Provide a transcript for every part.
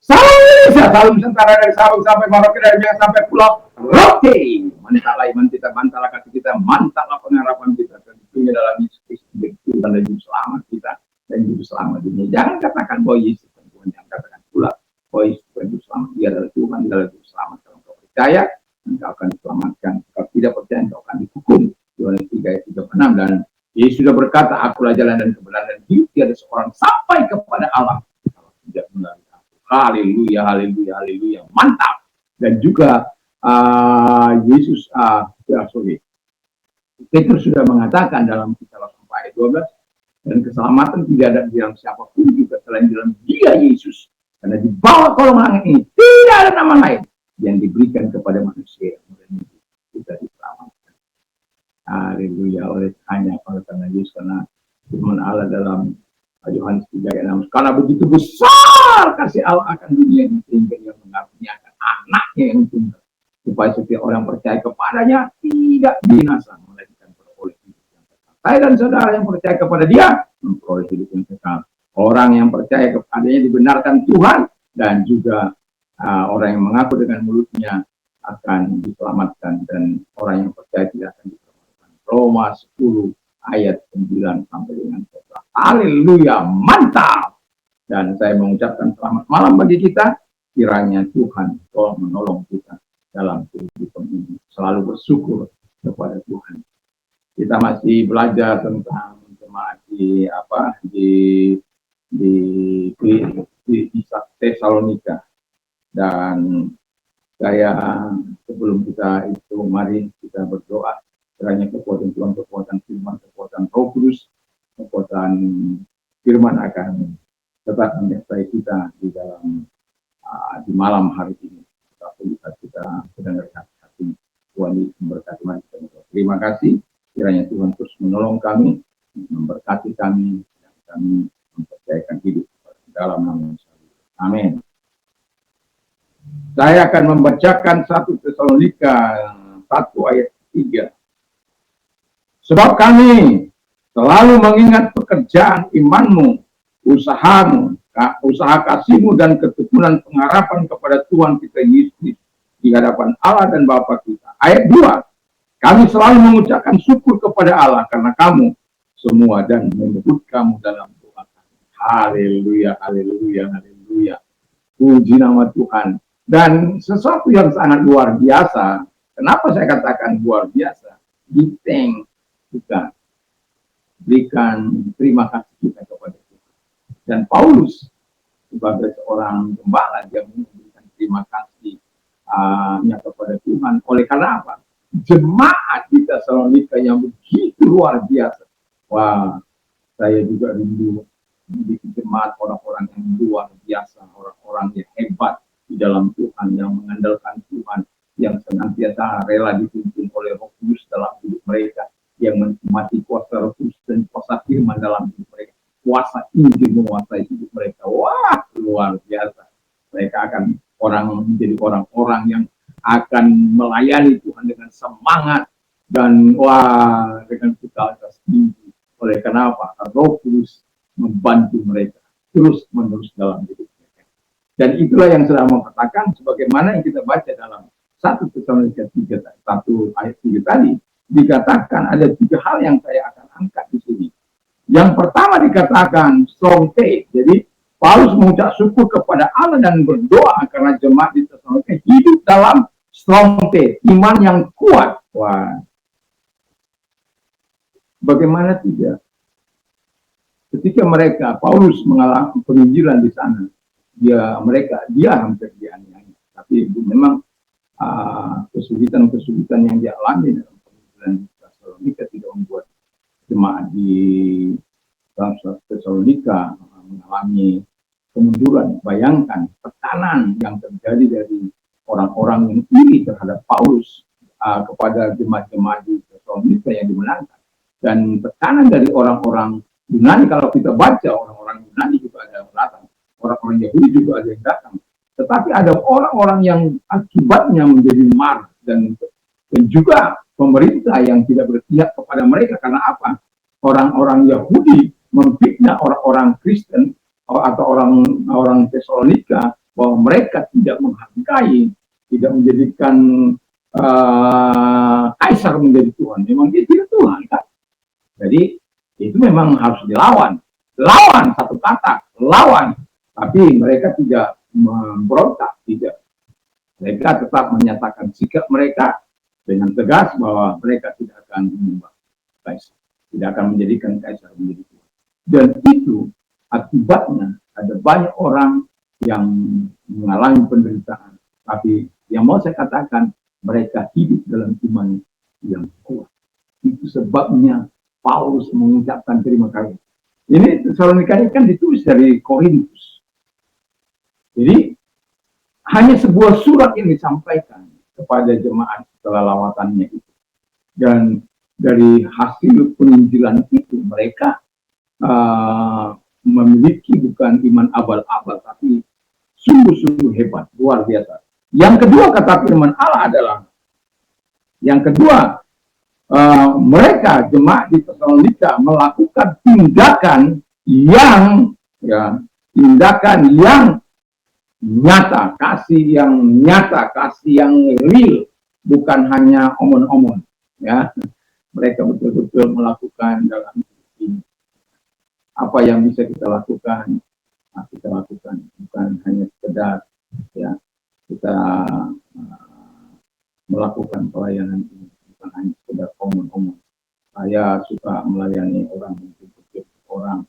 Salam Nusantara dari Sabang sampai Merauke, dari Medan sampai Pulau Rote. Mantalah iman kita, mantalah kasih kita, mantalah pengharapan kita. Tentunya dalam Yesus Kristus Tuhan dan Juru Selamat kita dan Juru Selamat dunia. Jangan katakan bahwa Yesus Tuhan, jangan katakan pula bahwa Yesus Tuhan Juru Selamat. Dia adalah Tuhan, dia adalah Juru Selamat. Kalau kau percaya, engkau akan diselamatkan. Kalau tidak percaya, engkau akan dihukum. Yohanes 3 ayat 36. Dan Yesus sudah berkata, akulah jalan dan kebenaran dan hidup. Tiada seorang sampai kepada Allah kalau tidak melalui. Haleluya, haleluya, haleluya, mantap. Dan juga Yesus, Petrus sudah mengatakan dalam Kisah 4 ayat 12, dan keselamatan tidak ada di dalam siapapun juga selain dalam Dia Yesus. Karena di bawah kolong langit ini tidak ada nama lain yang diberikan kepada manusia yang kita diselamatkan. Haleluya, oleh hanya karena Yesus, karena firman Allah dalam Yohanes 3 ayat 6, karena begitu besar kasih Allah akan dunia ini sehingga Dia mengaruniakan anaknya yang tunggal supaya setiap orang percaya kepadanya tidak binasa melainkan beroleh hidup yang kekal. Saya dan saudara yang percaya kepada Dia memperoleh hidup yang kekal. Orang yang percaya kepadanya dibenarkan Tuhan, dan juga orang yang mengaku dengan mulutnya akan diselamatkan, dan orang yang percaya tidak akan diselamatkan. Roma 10 ayat 9 sampai dengan 11. Haleluya, mantap. Dan saya mengucapkan selamat malam bagi kita. Kiranya Tuhan tolong menolong kita dalam kehidupan ini. Selalu bersyukur kepada Tuhan. Kita masih belajar tentang jemaat di Tesalonika. Dan saya sebelum kita itu, mari kita berdoa. Kiranya kekuatan Tuhan, kekuatan firman, kekuatan Roh Kudus, kekuatan firman akan tetap menyertai kita di dalam di malam hari ini. Tapi kita sedang hati Tuhan memberkati kita. Terima kasih. Kiranya Tuhan terus menolong kami, memberkati kami, dan kami mempercayakan hidup dalam nama Yesus. Amin. Saya akan membacakan 1 Tesalonika 1 ayat 3. Sebab kami selalu mengingat pekerjaan imanmu, usahamu, usaha kasihmu, dan ketekunan pengharapan kepada Tuhan kita Yesus di hadapan Allah dan Bapa kita. Ayat 2, kami selalu mengucapkan syukur kepada Allah karena kamu semua dan menyebut kamu dalam doa kami. Haleluya, haleluya, haleluya. Puji nama Tuhan. Dan sesuatu yang sangat luar biasa. Kenapa saya katakan luar biasa? Kita berikan terima kasih kita kepada Tuhan. Dan Paulus sebagai seorang gembala, dia memberikan terima kasih kepada Tuhan. Oleh karena apa? Jemaat di Tesalonika yang begitu luar biasa. Wah, saya juga rindu di jemaat orang-orang yang luar biasa, orang-orang yang hebat di dalam Tuhan, yang mengandalkan Tuhan, yang senantiasa rela dipimpin oleh Roh Kudus dalam hidup mereka, yang menikmati kuasa Roh Kudus dan kuasa firman dalam hidup mereka, kuasa Injil menguasai hidup mereka. Wah, luar biasa. Mereka akan menjadi orang-orang yang akan melayani Tuhan dengan semangat dan dengan totalitas tinggi. Oleh kenapa? Roh Kudus membantu mereka terus-menerus dalam hidup mereka. Dan itulah yang sedang mengatakan sebagaimana yang kita baca dalam 1 Tesalonika 1 ayat 3 tadi. Dikatakan ada 3 hal yang saya akan angkat di sini. Yang pertama dikatakan strong faith. Jadi Paulus mengucap syukur kepada Allah dan berdoa karena jemaat di Tesalonika hidup dalam strong faith, iman yang kuat. Wah, bagaimana tidak? Ketika Paulus mengalami penginjilan di sana, dia hampir dianiaya. Tapi memang kesulitan-kesulitan yang dialami dalam penginjilan di Tesalonika tidak membuat jemaat di Tesalonika mengalami kemunduran. Bayangkan tekanan yang terjadi dari orang-orang yang iri terhadap Paulus kepada jemaat-jemaat di Tesalonika yang dimenangkan, dan tekanan dari orang-orang Yunani. Kalau kita baca, orang-orang Yunani juga ada yang datang, orang-orang Yahudi juga ada yang datang, tetapi ada orang-orang yang akibatnya menjadi marah, dan juga pemerintah yang tidak berpihak kepada mereka. Karena apa? Orang-orang Yahudi memfitnah orang-orang Kristen atau orang Tesalonika bahwa mereka tidak menghargai, tidak menjadikan kaisar menjadi Tuhan. Memang dia tidak Tuhan kan. Jadi itu memang harus dilawan. Lawan, satu kata, lawan. Tapi mereka tidak memberontak, tidak. Mereka tetap menyatakan sikap mereka dengan tegas bahwa mereka tidak akan menyembah kaisar, tidak akan menjadikan kaisar menjadi Tuhan. Dan itu akibatnya ada banyak orang yang mengalami penderitaan. Tapi yang mau saya katakan, mereka hidup dalam iman yang kuat. Itu sebabnya Paulus mengucapkan terima kasih. Ini Tesalonika ini kan ditulis dari Korintus. Jadi hanya sebuah surat yang disampaikan kepada jemaat setelah lawatannya itu. Dan dari hasil penginjilan itu mereka memiliki bukan iman abal-abal, tapi sungguh-sungguh hebat, luar biasa. Yang kedua kata firman Allah adalah, yang kedua, mereka jemaat di Tesalonika melakukan tindakan yang nyata, kasih yang nyata, kasih yang real, bukan hanya omon-omon. Ya, mereka betul-betul melakukan dalam ini. Apa yang bisa kita lakukan, kita lakukan, bukan hanya sekedar ya kita melakukan pelayanan ini, bukan hanya sekedar omon-omon. Saya suka melayani orang, orang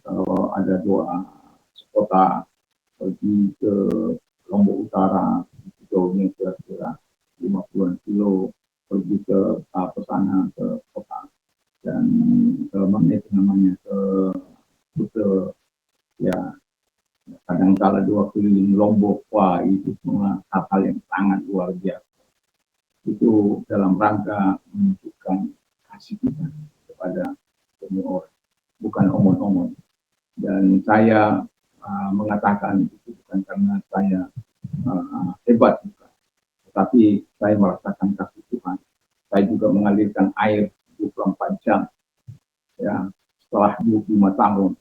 kalau ada doa sekota pergi ke Lombok Utara, jauhnya kira-kira 50 kilo, pergi ke sana ke kota, dan ke mana itu namanya, ke ya kadang-kala 2 keliling Lombok. Wah, itu semua hal-hal yang sangat luar biasa. Itu dalam rangka menunjukkan kasih kita kepada semua orang, bukan omon-omon. Dan saya mengatakan itu bukan karena saya hebat, bukan. Tetapi saya merasakan kasih Tuhan. Saya juga mengalirkan air 24 jam ya setelah 25 tahun,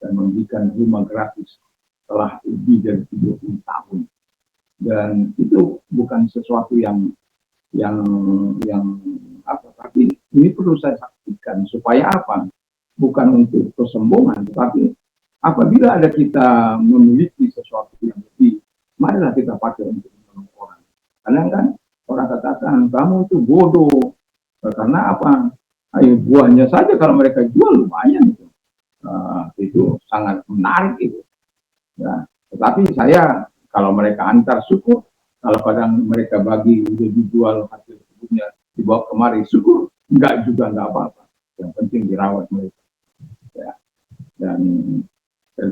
dan memberikan rumah gratis setelah lebih dari 30 tahun. Dan itu bukan sesuatu yang apa, tapi ini perlu saya saksikan supaya apa? Bukan untuk kesombongan, tetapi apabila ada kita memiliki sesuatu yang lebih, marilah kita pakai untuk menolong orang. Karena kan orang katakan kamu itu bodoh, karena apa? Ayo, buahnya saja kalau mereka jual lumayan itu. Itu sangat menarik itu. Ya, tetapi saya kalau mereka antar syukur, kalau kadang mereka bagi udah dijual hasil tersebutnya dibawa kemari, syukur, enggak juga enggak apa-apa. Yang penting dirawat mereka. Ya. Dan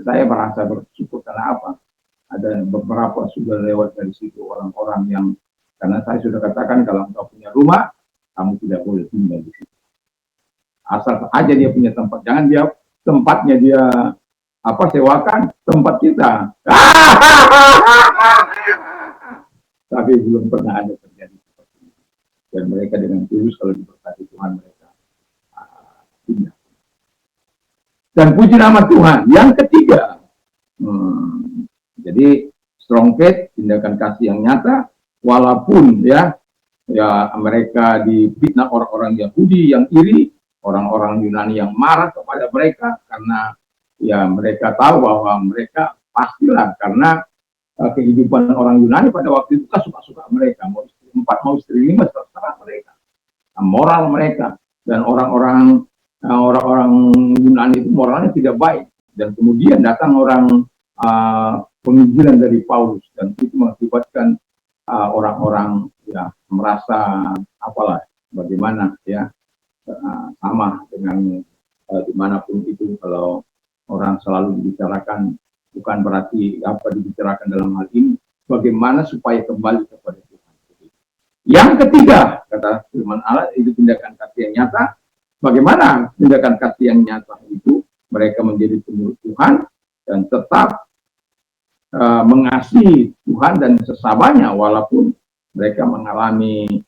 saya merasa bersyukur karena apa? Ada beberapa sudah lewat dari situ orang-orang yang, karena saya sudah katakan kalau engkau punya rumah, kamu tidak boleh tinggal di situ. Asal aja dia punya tempat, jangan dia tempatnya dia sewakan tempat kita. Tapi belum pernah ada terjadi seperti itu. Dan mereka dengan tulus kalau diberkati Tuhan mereka pindah. Dan puji nama Tuhan. Yang ketiga, jadi strong faith, tindakan kasih yang nyata, walaupun ya mereka difitnah orang-orang Yahudi yang iri, orang-orang Yunani yang marah kepada mereka karena ya mereka tahu bahwa mereka pastilah, karena kehidupan orang Yunani pada waktu itu kan suka-suka mereka, mau istri 4 mau istri 5 terserah mereka, moral mereka. Dan orang-orang Yunani itu moralnya tidak baik. Dan kemudian datang orang penginjilan dari Paulus, dan itu mengakibatkan orang-orang ya merasa apalah bagaimana ya, sama dengan dimanapun itu, kalau orang selalu dibicarakan, bukan berarti apa dibicarakan dalam hal ini bagaimana supaya kembali kepada Tuhan. Yang ketiga kata firman Allah itu tindakan kasih yang nyata. Bagaimana tindakan kasih yang nyata itu? Mereka menjadi penurut Tuhan dan tetap mengasihi Tuhan dan sesamanya walaupun mereka mengalami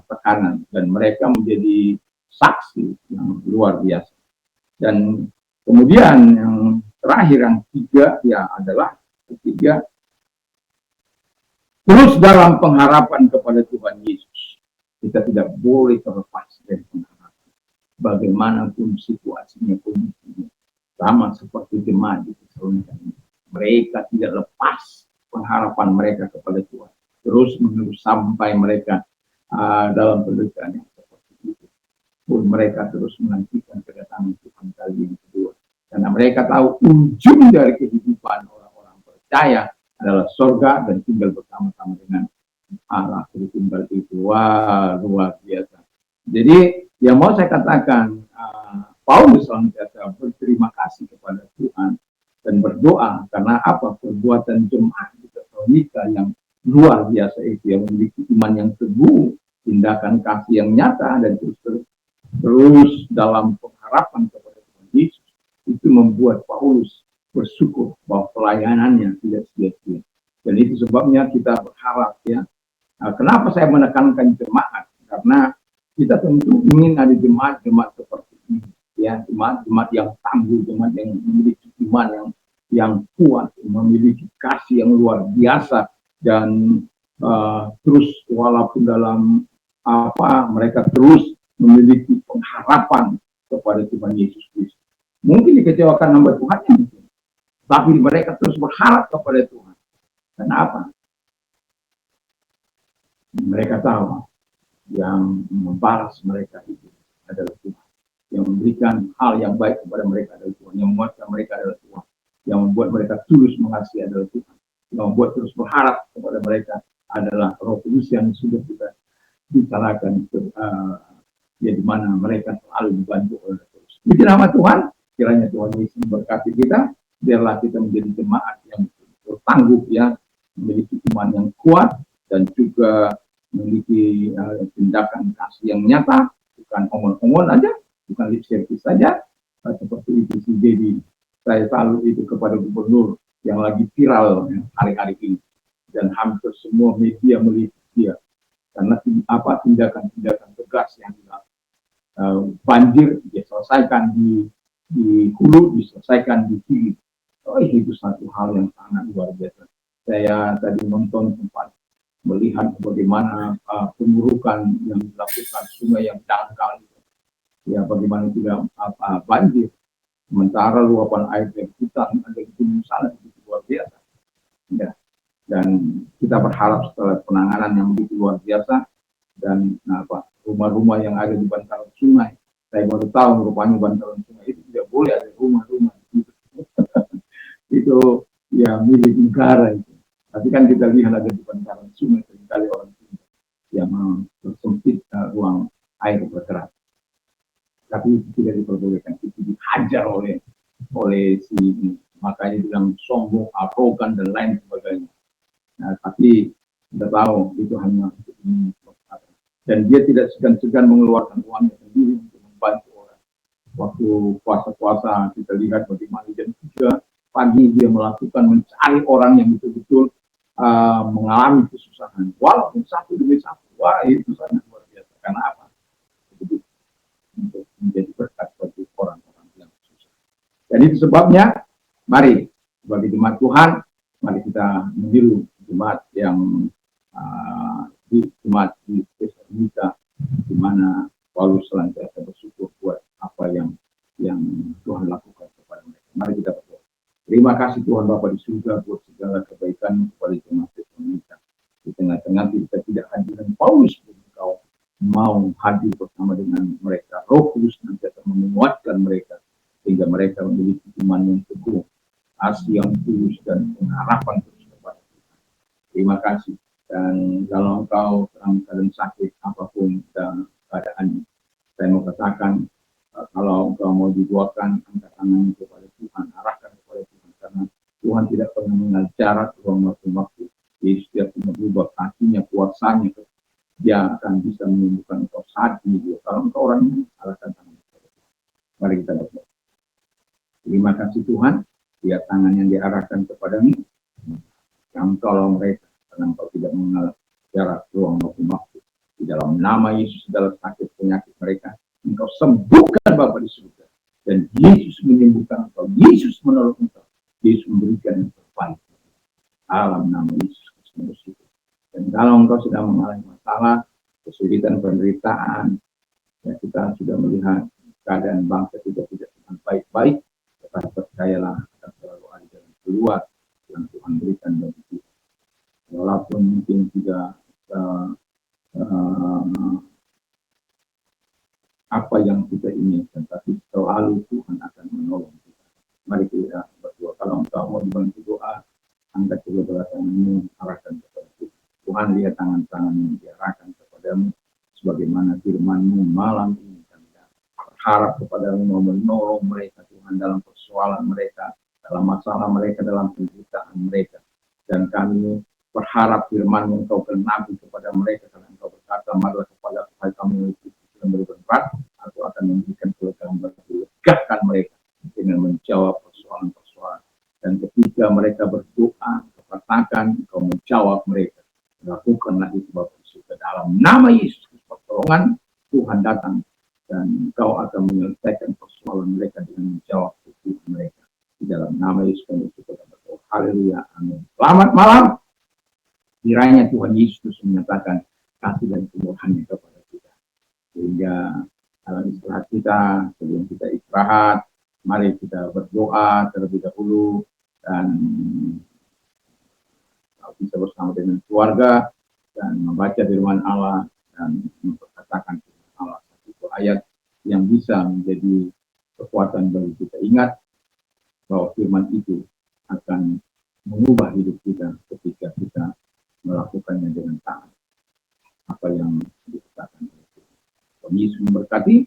tekanan, dan mereka menjadi saksi yang luar biasa. Dan kemudian yang terakhir yang ketiga ya adalah ketiga, terus dalam pengharapan kepada Tuhan Yesus. Kita tidak boleh terlepas dari pengharapan. Bagaimanapun situasinya, kondisinya. Sama seperti jemaat di Tesalonika ini. Mereka tidak lepas pengharapan mereka kepada Tuhan. Terus menerus sampai mereka dalam penderitaan yang seperti itu. Pun mereka terus menantikan kedatangan Tuhan kali yang kedua. Karena mereka tahu ujung dari kehidupan orang-orang percaya adalah surga dan tinggal bersama-sama dengan Allah Tritunggal itu. Wah, luar biasa. Jadi yang mau saya katakan, Paulus senantiasa berterima kasih kepada Tuhan dan berdoa karena apa? Perbuatan jemaat di Tesalonika yang luar biasa itu, yang memiliki iman yang teguh, tindakan kasih yang nyata dan terus dalam pengharapan kepada Tuhan Yesus, itu membuat Paulus bersyukur bahwa pelayanannya tidak sia-sia. Dan itu sebabnya kita berharap ya. Kenapa saya menekankan jemaat? Karena kita tentu ingin ada jemaat-jemaat seperti ini, ya, jemaat-jemaat yang tangguh, jemaat yang memiliki iman yang kuat, memiliki kasih yang luar biasa, dan terus walaupun dalam mereka terus memiliki pengharapan kepada Tuhan Yesus Kristus. Mungkin dikecewakan hamba Tuhan, tapi mereka terus berharap kepada Tuhan. Kenapa? Mereka tahu yang membalas mereka itu adalah Tuhan. Yang memberikan hal yang baik kepada mereka adalah Tuhan. Yang membuatkan mereka adalah Tuhan. Yang membuat mereka tulus mengasihi adalah Tuhan. Yang membuat terus berharap kepada mereka adalah Roh Kudus yang sudah kita bicarakan, ya, di mana mereka selalu dibantu oleh Terus. Puji nama Tuhan, kiranya Tuhan Yesus memberkati kita, biarlah kita menjadi jemaat yang bertangguh, ya, memiliki iman yang kuat dan juga memiliki tindakan kasih yang nyata, bukan omong-omong aja, bukan lip service saja, seperti itu si Dedi. Saya selalu itu kepada gubernur yang lagi viral hari-hari ini, dan hampir semua media meliput dia karena tindakan-tindakan tegas yang banjir diselesaikan di hulu, diselesaikan di hilir. Itu satu hal yang sangat luar biasa. Saya tadi nonton sempat melihat bagaimana pengurukan yang dilakukan sungai yang dangkal, ya, bagaimana tidak banjir, sementara luapan air dari hutan ada di gunung sana begitu luar biasa, ya. Dan kita berharap setelah penanganan yang begitu luar biasa dan rumah-rumah yang ada di bantaran sungai, saya baru tahu rupanya bantaran sungai itu tidak boleh ada rumah-rumah itu. Itu ya milik negara itu. Tapi kan kita lihat ada di bantaran sungai seringkali orang yang mempersempit ruang air bergerak. Tapi itu tidak diperbolehkan, itu dihajar oleh si ini. Makanya bilang sombong, arogan dan lain sebagainya. Nah, tapi kita tahu itu hanya untuk ini. Dan dia tidak segan-segan mengeluarkan uangnya sendiri untuk membantu orang. Waktu puasa-puasa kita lihat bagaimana jam 3 pagi dia melakukan mencari orang yang betul-betul mengalami kesusahan, walaupun satu demi satu. Wah, itu sangat luar biasa. Karena apa? Untuk menjadi berkat bagi orang-orang yang susah. Dan itu sebabnya, mari sebagai jemaat Tuhan, mari kita meniru jemaat yang jemaat di Tesalonika, di mana Paulus senantiasa bersyukur buat apa yang Tuhan lakukan kepada mereka. Mari kita berdoa. Terima kasih Tuhan Bapa di surga buat segala kebaikan kepada jemaat Tesalonika. Di tengah-tengah kita tidak hadir dengan Paulus, Engkau mau hadir bersama dengan mereka. Roh Kudus senantiasa menguatkan mereka sehingga mereka memiliki iman yang teguh, kasih yang tulus dan pengharapan terus kepada Tuhan. Terima kasih. Dan kalau engkau dalam keadaan sakit apapun keadaannya, saya mau katakan kalau engkau mau didoakan, angkat tangan kepada Tuhan, arahkan kepada Tuhan, karena Tuhan tidak pernah mengenal jarak ruang waktu. Di setiap berubah kasihnya, kuasanya, dia akan bisa menyembuhkan engkau saat ini. Kalau engkau orang ini, arahkan tangan kepada Tuhan. Mari kita berdoa. Terima kasih Tuhan, lihat tangan yang diarahkan kepadamu, yang tolong mereka, karena engkau tidak mengenal jarak ruang waktu. Di dalam nama Yesus, segala sakit penyakit mereka engkau sembuhkan Bapa di surga. Dan Yesus menyembuhkan engkau, Yesus menolong engkau, Yesus memberikan yang terbaik dalam nama Yesus Kristus. Dan kalau engkau sedang mengalami masalah, kesulitan, penderitaan, ya kita sudah melihat keadaan bangsa tidak sedang baik-baik, tetapi percayalah akan selalu ada jalan keluar yang Tuhan berikan bagi kita. Walaupun mungkin tidak apa yang kita inginkan, tapi selalu Tuhan akan menolong kita. Mari kita berdoa. Kalau engkau mau dibantu doa, angkat kedua tanganmu, arahkan kepada Tuhan. Tuhan, lihat tangan-tangan yang diarahkan kepadamu, sebagaimana firman-Mu malam ini. Kami berharap kepadamu mau menolong mereka, Tuhan, dalam persoalan mereka, dalam masalah mereka, dalam penderitaan mereka. Dan kami berharap firman-Mu Engkau genapi kepada mereka, karena Engkau berkata, marilah kepada kamu itu yang berberat, aku akan memberikan kelegaan bagi legahkan mereka dengan menjawab persoalan-persoalan. Dan ketika mereka berdoa, katakan Engkau menjawab mereka. Lakukanlah itu Bapak Yesus. Dalam nama Yesus, pertolongan Tuhan datang dan Engkau akan menyelesaikan persoalan mereka dengan menjawab kebutuhan mereka. Di dalam nama Yesus kami berdoa. Haleluya. Amin. Selamat malam. Kiranya Tuhan Yesus menyatakan kasih dan kemurahannya kepada kita. Sehingga dalam istirahat kita, sebelum kita istirahat, mari kita berdoa terlebih dahulu dan bisa bersama dengan keluarga dan membaca firman Allah dan memperkatakan firman Allah, satu ayat yang bisa menjadi kekuatan bagi kita. Ingat bahwa firman itu akan mengubah hidup kita ketika kita melakukannya dengan taat apa yang dikatakan oleh Tuhan. Yesus memberkati.